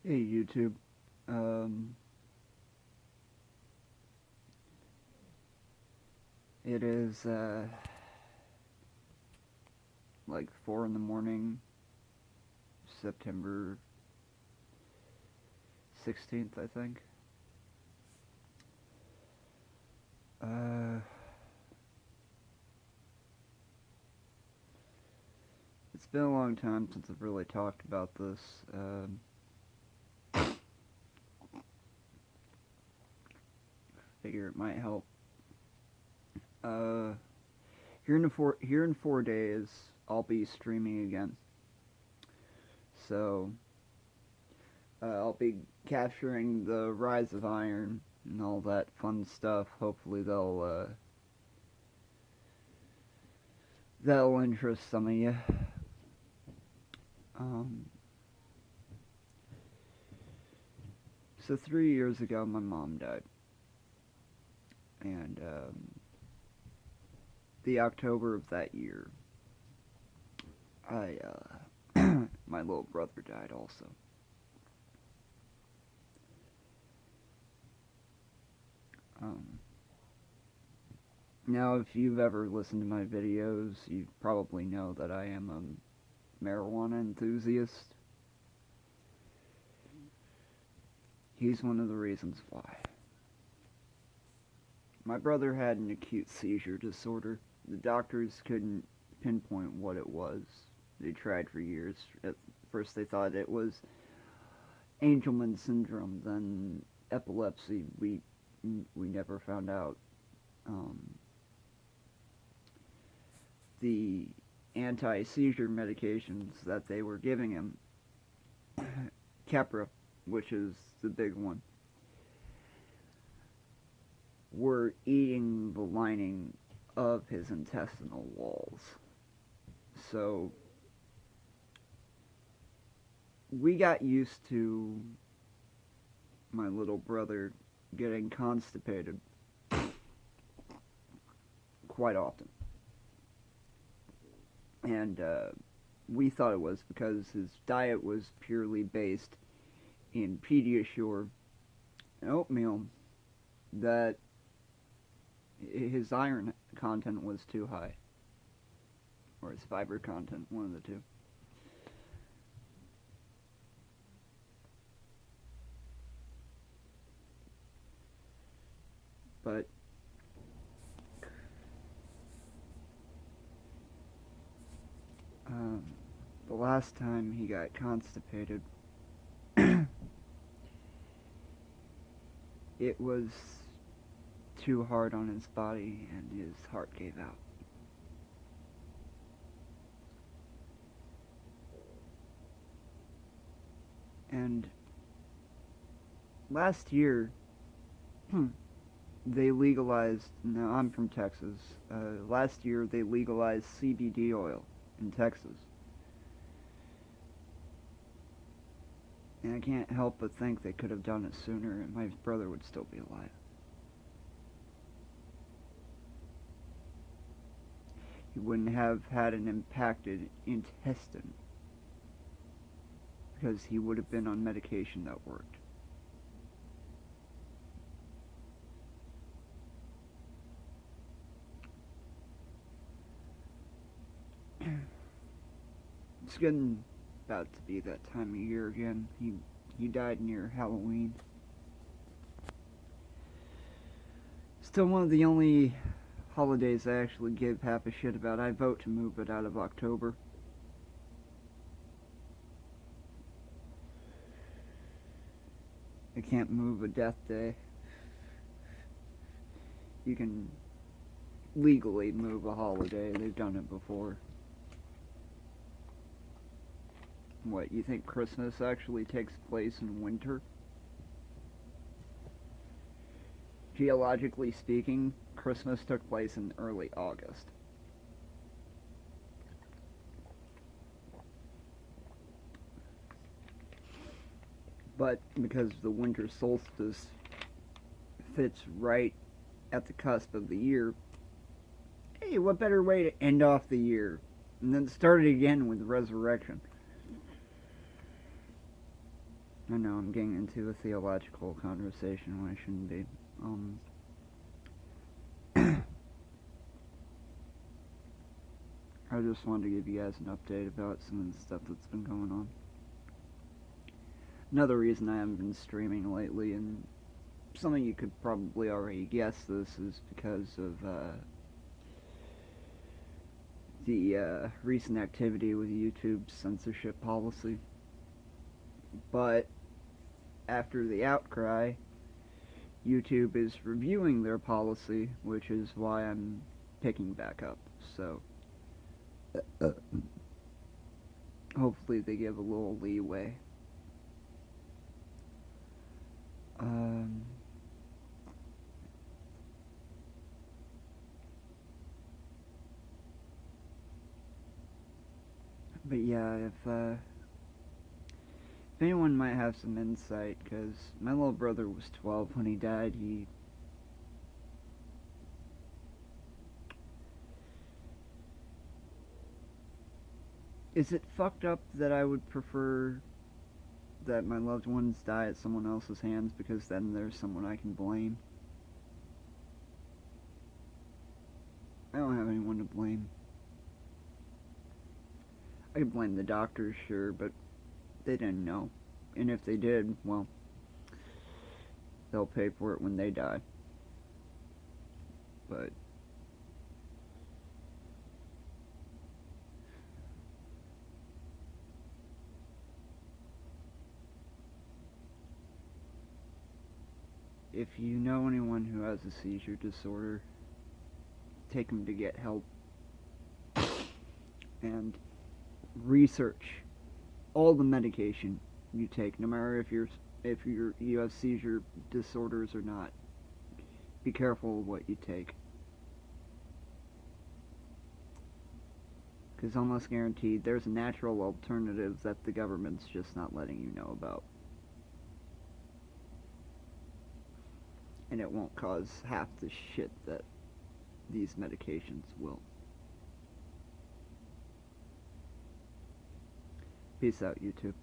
Hey YouTube. Um, it is like 4 in the morning, September 16th, I think. Uh, it's been a long time since I've really talked about this. Figure it might help. Uh, here in 4 days, I'll be streaming again. So I'll be capturing the Rise of Iron and all that fun stuff. Hopefully that'll interest some of you. Um, so 3 years ago, my mom died, and the October of that year, I my little brother died also. Um, Now, if you've ever listened to my videos, you probably know that I am a marijuana enthusiast. He's one of the reasons why. My brother had an acute seizure disorder. The doctors couldn't pinpoint what it was. They tried for years. At first they thought it was Angelman syndrome, then epilepsy. We never found out. Um, the anti-seizure medications that they were giving him, Keppra, which is the big one, were eating the lining of his intestinal walls. So we got used to my little brother getting constipated quite often. And we thought it was because his diet was purely based in Pediasure and oatmeal, that his iron content was too high, or his fiber content, one of the two. But um, the last time he got constipated, it was too hard on his body and his heart gave out. And last year, they legalized. Now, I'm from Texas. Last year, they legalized CBD oil in Texas. And I can't help but think they could have done it sooner and my brother would still be alive. He wouldn't have had an impacted intestine because he would have been on medication that worked. It's getting about to be that time of year again. He died near Halloween. Still one of the only holidays I actually give half a shit about. I vote to move it out of October. I can't move a death day. You can legally move a holiday. They've done it before. What, you think Christmas actually takes place in winter? Geologically speaking, Christmas took place in early August. But because the winter solstice fits right at the cusp of the year, hey, what better way to end off the year? And then start it again with resurrection. I know I'm getting into a theological conversation when I shouldn't be. I just wanted to give you guys an update about some of the stuff that's been going on. Another reason I haven't been streaming lately, and some of you could probably already guess this, is because of the recent activity with YouTube's censorship policy. But after the outcry, YouTube is reviewing their policy, which is why I'm picking back up. So hopefully they give a little leeway. But yeah, if anyone might have some insight, because my little brother was 12 when he died. Is it fucked up that I would prefer that my loved ones die at someone else's hands, because then there's someone I can blame? I don't have anyone to blame. I could blame the doctors, sure, but they didn't know. And if they did, well, they'll pay for it when they die. But if you know anyone who has a seizure disorder, take them to get help. And research all the medication you take, no matter if you have seizure disorders or not. Be careful of what you take, because almost guaranteed there's a natural alternative that the government's just not letting you know about, and it won't cause half the shit that these medications will. Peace out, YouTube.